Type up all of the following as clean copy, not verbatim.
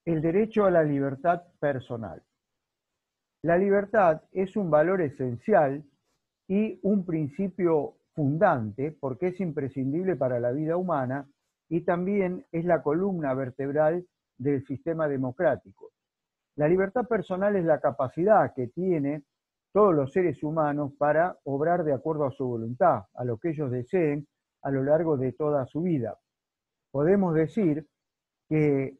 El derecho a la libertad personal. La libertad es un valor esencial y un principio fundante porque es imprescindible para la vida humana y también es la columna vertebral del sistema democrático. La libertad personal es la capacidad que tienen todos los seres humanos para obrar de acuerdo a su voluntad, a lo que ellos deseen a lo largo de toda su vida. Podemos decir que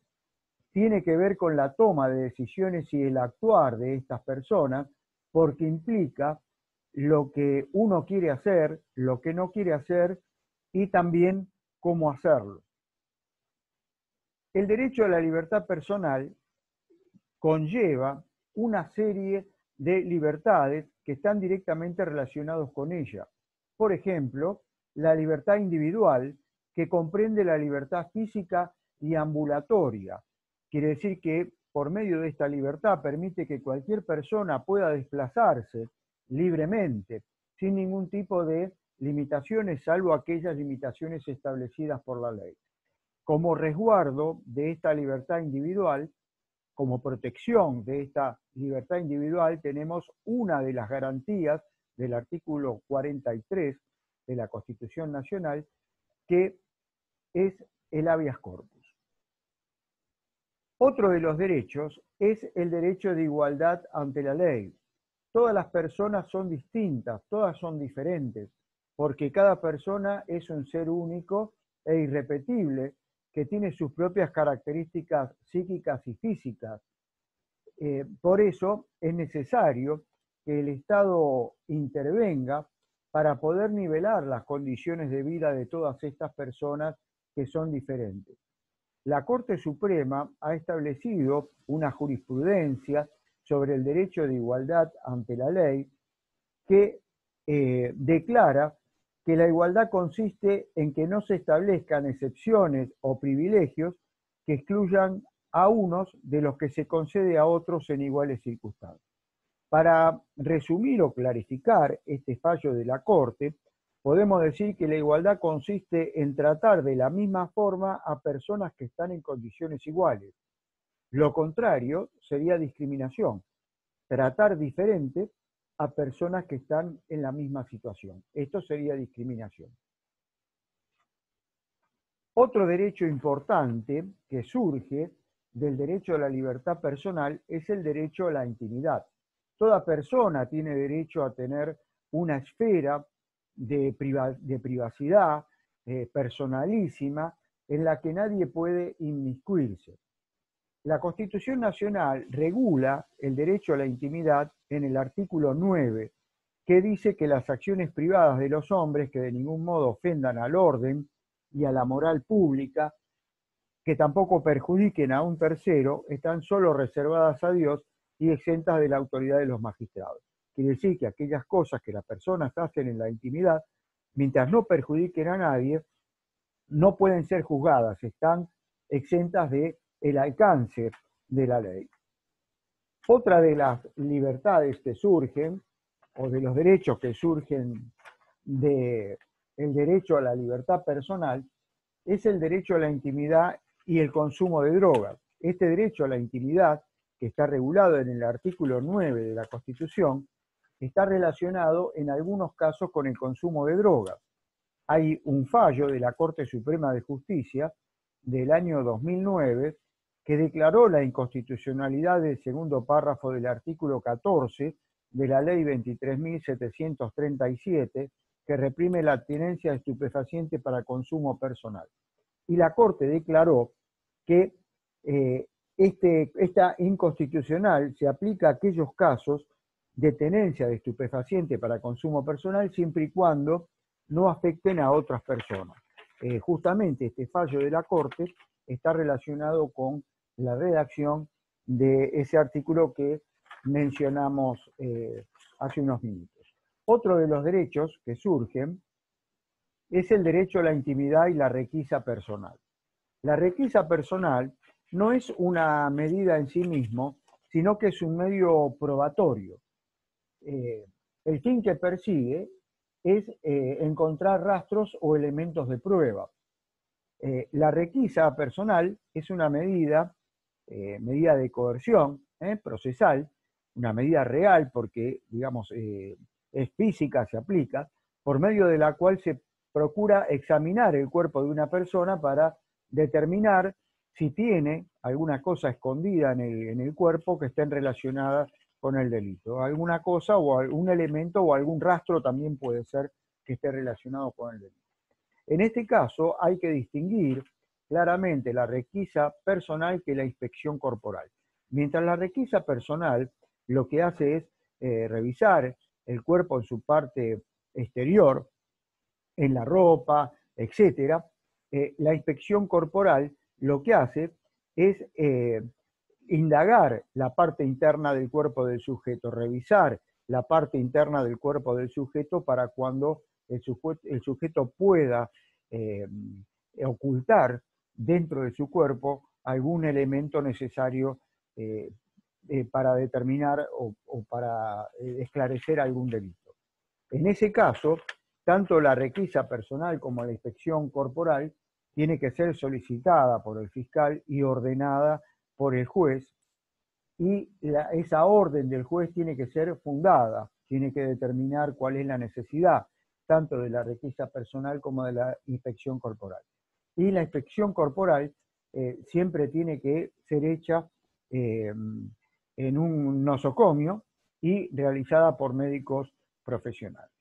tiene que ver con la toma de decisiones y el actuar de estas personas, porque implica lo que uno quiere hacer, lo que no quiere hacer y también cómo hacerlo. El derecho a la libertad personal conlleva una serie de libertades que están directamente relacionados con ella. Por ejemplo, la libertad individual, que comprende la libertad física y ambulatoria. Quiere decir que por medio de esta libertad permite que cualquier persona pueda desplazarse libremente, sin ningún tipo de limitaciones, salvo aquellas limitaciones establecidas por la ley. Como resguardo de esta libertad individual, como protección de esta libertad individual, tenemos una de las garantías del artículo 43 de la Constitución Nacional, que es el habeas corpus. Otro de los derechos es el derecho de igualdad ante la ley. Todas las personas son distintas, todas son diferentes, porque cada persona es un ser único e irrepetible que tiene sus propias características psíquicas y físicas. Por eso es necesario que el Estado intervenga para poder nivelar las condiciones de vida de todas estas personas que son diferentes. La Corte Suprema ha establecido una jurisprudencia sobre el derecho de igualdad ante la ley que declara que la igualdad consiste en que no se establezcan excepciones o privilegios que excluyan a unos de los que se concede a otros en iguales circunstancias. Para resumir o clarificar este fallo de la Corte, podemos decir que la igualdad consiste en tratar de la misma forma a personas que están en condiciones iguales. Lo contrario sería discriminación, tratar diferente a personas que están en la misma situación. Esto sería discriminación. Otro derecho importante que surge del derecho a la libertad personal es el derecho a la intimidad. Toda persona tiene derecho a tener una esfera de privacidad personalísima en la que nadie puede inmiscuirse. La Constitución Nacional regula el derecho a la intimidad en el artículo 9, que dice que las acciones privadas de los hombres que de ningún modo ofendan al orden y a la moral pública, que tampoco perjudiquen a un tercero, están solo reservadas a Dios y exentas de la autoridad de los magistrados. Quiere decir que aquellas cosas que las personas hacen en la intimidad, mientras no perjudiquen a nadie, no pueden ser juzgadas, están exentas del alcance de la ley. Otra de las libertades que surgen, o de los derechos que surgen del derecho a la libertad personal, es el derecho a la intimidad y el consumo de drogas. Este derecho a la intimidad, que está regulado en el artículo 9 de la Constitución, está relacionado en algunos casos con el consumo de drogas. Hay un fallo de la Corte Suprema de Justicia del año 2009 que declaró la inconstitucionalidad del segundo párrafo del artículo 14 de la Ley 23.737, que reprime la abstinencia de estupefacientes para consumo personal. Y la Corte declaró que esta inconstitucional se aplica a aquellos casos de tenencia de estupefacientes para consumo personal siempre y cuando no afecten a otras personas. Justamente este fallo de la Corte está relacionado con la redacción de ese artículo que mencionamos hace unos minutos. Otro de los derechos que surgen es el derecho a la intimidad y la requisa personal. La requisa personal no es una medida en sí mismo, sino que es un medio probatorio. El fin que persigue es encontrar rastros o elementos de prueba. La requisa personal es una medida medida de coerción procesal, una medida real porque, digamos, es física, se aplica, por medio de la cual se procura examinar el cuerpo de una persona para determinar si tiene alguna cosa escondida en el cuerpo que esté relacionada con el delito. Alguna cosa o algún elemento o algún rastro también puede ser que esté relacionado con el delito. En este caso hay que distinguir claramente la requisa personal que la inspección corporal. Mientras la requisa personal lo que hace es revisar el cuerpo en su parte exterior, en la ropa, etc. La inspección corporal lo que hace es indagar la parte interna del cuerpo del sujeto, revisar la parte interna del cuerpo del sujeto para cuando el sujeto pueda ocultar dentro de su cuerpo algún elemento necesario para determinar o para esclarecer algún delito. En ese caso, tanto la requisa personal como la inspección corporal tiene que ser solicitada por el fiscal y ordenada por el juez, y esa orden del juez tiene que ser fundada, tiene que determinar cuál es la necesidad, tanto de la requisa personal como de la inspección corporal. Y la inspección corporal siempre tiene que ser hecha en un nosocomio y realizada por médicos profesionales.